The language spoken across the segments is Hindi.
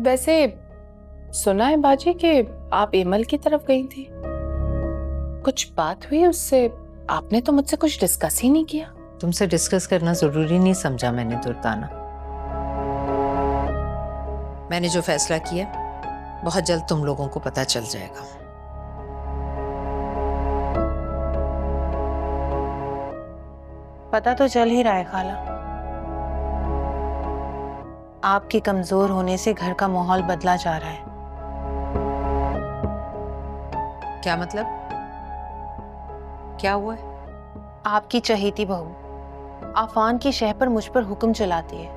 वैसे सुना है बाजी कि आप एमल की तरफ गई थी। कुछ बात हुई उससे? आपने तो मुझसे कुछ डिस्कस ही नहीं किया। तुमसे डिस्कस करना जरूरी नहीं समझा मैंने दुर्दाना। मैंने जो फैसला किया बहुत जल्द तुम लोगों को पता चल जाएगा। पता तो चल ही रहा है खाला। आपके कमजोर होने से घर का माहौल बदला जा रहा है। क्या मतलब? क्या हुआ है? आपकी चहेती बहू आफान की शह पर मुझ पर हुक्म चलाती है,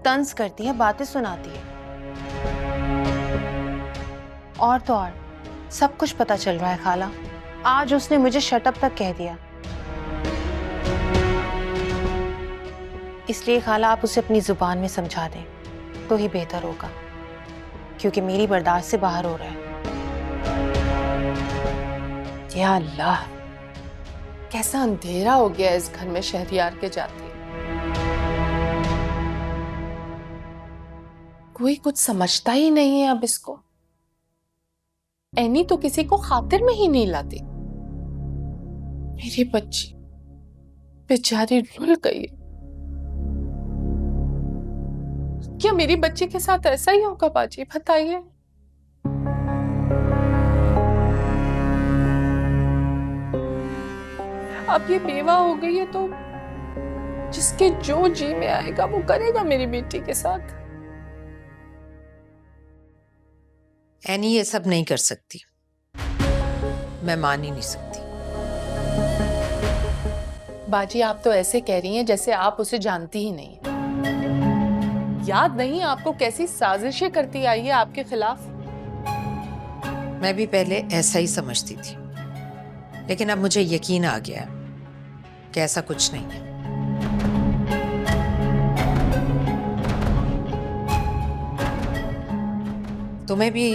तंज करती है, बातें सुनाती है। और तो और सब कुछ पता चल रहा है खाला। आज उसने मुझे शटअप तक कह दिया। इसलिए खाला आप उसे अपनी जुबान में समझा दें तो ही बेहतर होगा, क्योंकि मेरी बर्दाश्त से बाहर हो रहा है। या अल्लाह, कैसा अंधेरा हो गया इस घर में शहरियार के जाते। कोई कुछ समझता ही नहीं है अब इसको। एनी तो किसी को खातिर में ही नहीं लाती। मेरी बच्ची बेचारी रुल गई है। क्या मेरी बच्ची के साथ ऐसा ही होगा बाजी? बताइए। अब ये बेवा हो गई है तो जिसके जो जी में आएगा वो करेगा मेरी बेटी के साथ। एनी ये सब नहीं कर सकती, मैं मान ही नहीं सकती। बाजी आप तो ऐसे कह रही हैं जैसे आप उसे जानती ही नहीं है। याद नहीं आपको कैसी साजिशें करती आई है आपके खिलाफ? मैं भी पहले ऐसा ही समझती थी, लेकिन अब मुझे यकीन आ गया कि ऐसा कुछ नहीं है। तुम्हें भी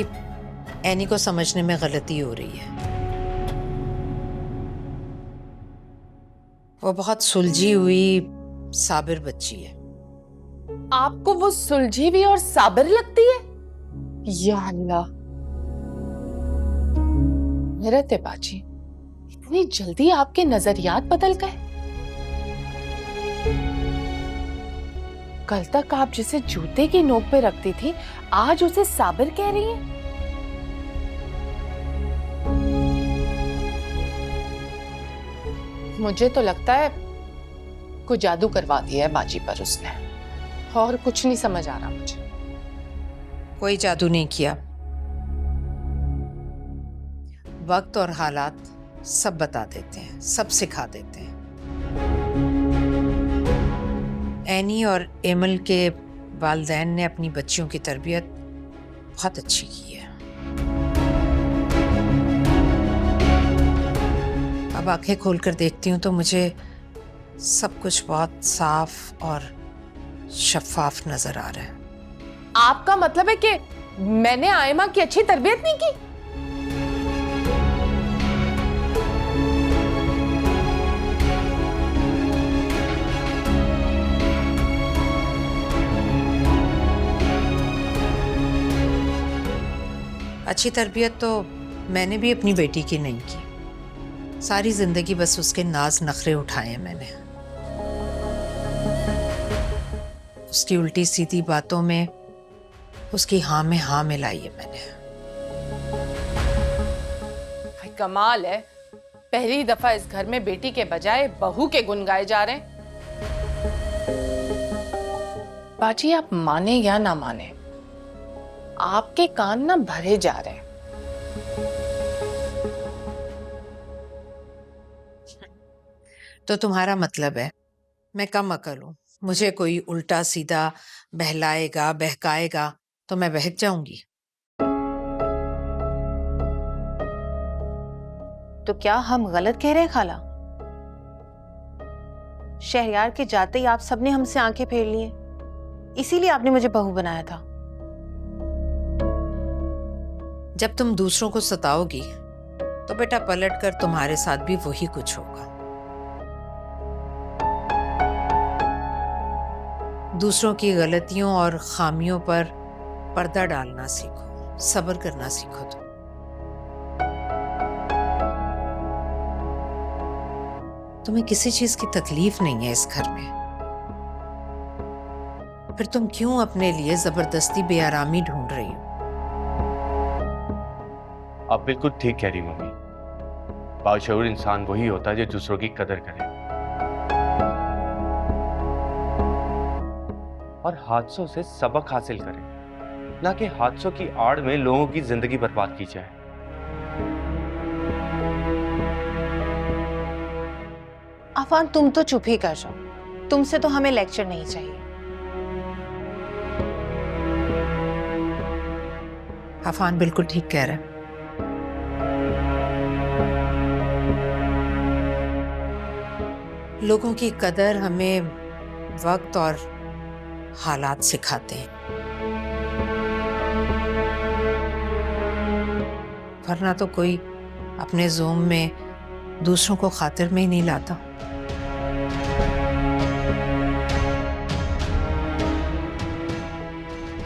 एनी को समझने में गलती हो रही है। वो बहुत सुलझी हुई साबिर बच्ची है। आपको वो सुलझी हुई और साबिर लगती है? या अल्लाह, मेरे बाजी इतनी जल्दी आपके नजरियात बदल गए। कल तक आप जिसे जूते की नोक पे रखती थी, आज उसे साबिर कह रही हैं। मुझे तो लगता है कोई जादू करवा दिया है बाजी पर उसने, और कुछ नहीं समझ आ रहा मुझे। कोई जादू नहीं किया। वक्त और हालात सब बता देते हैं, सब सिखा देते हैं। एनी और एमल के वालिदैन ने अपनी बच्चियों की तरबियत बहुत अच्छी की है। अब आंखें खोलकर देखती हूँ तो मुझे सब कुछ बहुत साफ और शफाफ नजर आ रहा है। आपका मतलब है कि मैंने आयमा की अच्छी तरबियत नहीं की? अच्छी तरबियत तो मैंने भी अपनी बेटी की नहीं की। सारी जिंदगी बस उसके नाज नखरे उठाए हैं मैंने। उसकी उल्टी सीधी बातों में उसकी हाँ में हाँ मिलाई है मैंने। भाई कमाल है, पहली दफा इस घर में बेटी के बजाय बहू के गुण गाए जा रहे हैं। बाजी आप माने या ना माने, आपके कान ना भरे जा रहे हैं। तो तुम्हारा मतलब है मैं कम अकल हूं, मुझे कोई उल्टा सीधा बहलाएगा बहकाएगा तो मैं बहक जाऊंगी? तो क्या हम गलत कह रहे हैं खाला? शहरयार के जाते ही आप सबने हमसे आंखें फेर ली हैं, इसीलिए आपने मुझे बहू बनाया था। जब तुम दूसरों को सताओगी तो बेटा पलट कर तुम्हारे साथ भी वही कुछ होगा। दूसरों की गलतियों और खामियों पर पर्दा डालना सीखो, सब्र करना सीखो। तुम्हें किसी चीज की तकलीफ नहीं है इस घर में, फिर तुम क्यों अपने लिए जबरदस्ती बेआरामी ढूंढ रही हो? आप बिल्कुल ठीक कह रही मम्मी। बाशऊर इंसान वही होता है जो दूसरों की कदर करे और हादसों से सबक हासिल करे, ना कि हादसों की आड़ में लोगों की जिंदगी बर्बाद की जाए। अफान, तुम तो चुप ही कर जाओ, तुमसे तो हमें लेक्चर नहीं चाहिए। अफान बिल्कुल ठीक कह रहा है। लोगों की कदर हमें वक्त और हालात सिखाते हैं, वरना तो कोई अपने जोम में दूसरों को खातिर में ही नहीं लाता।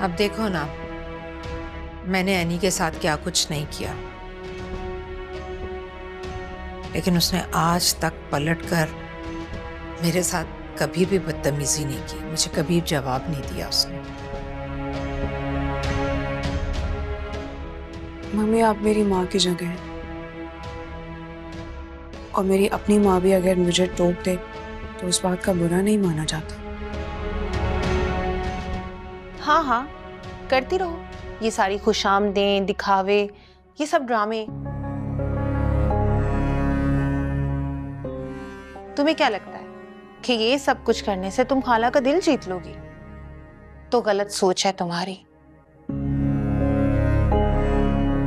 अब देखो ना, मैंने एनी के साथ क्या कुछ नहीं किया, लेकिन उसने आज तक पलटकर मेरे साथ कभी भी बदतमीजी नहीं की, मुझे कभी जवाब नहीं दिया उसने। मम्मी, आप मेरी माँ की जगह हैं, और मेरी अपनी माँ भी अगर मुझे टोक दे तो उस बात का बुरा नहीं माना जाता। हाँ हाँ, करती रहो ये सारी खुशामदें, दिखावे, ये सब ड्रामे। तुम्हें क्या लगता है कि ये सब कुछ करने से तुम खाला का दिल जीत लोगी? तो गलत सोच है तुम्हारी।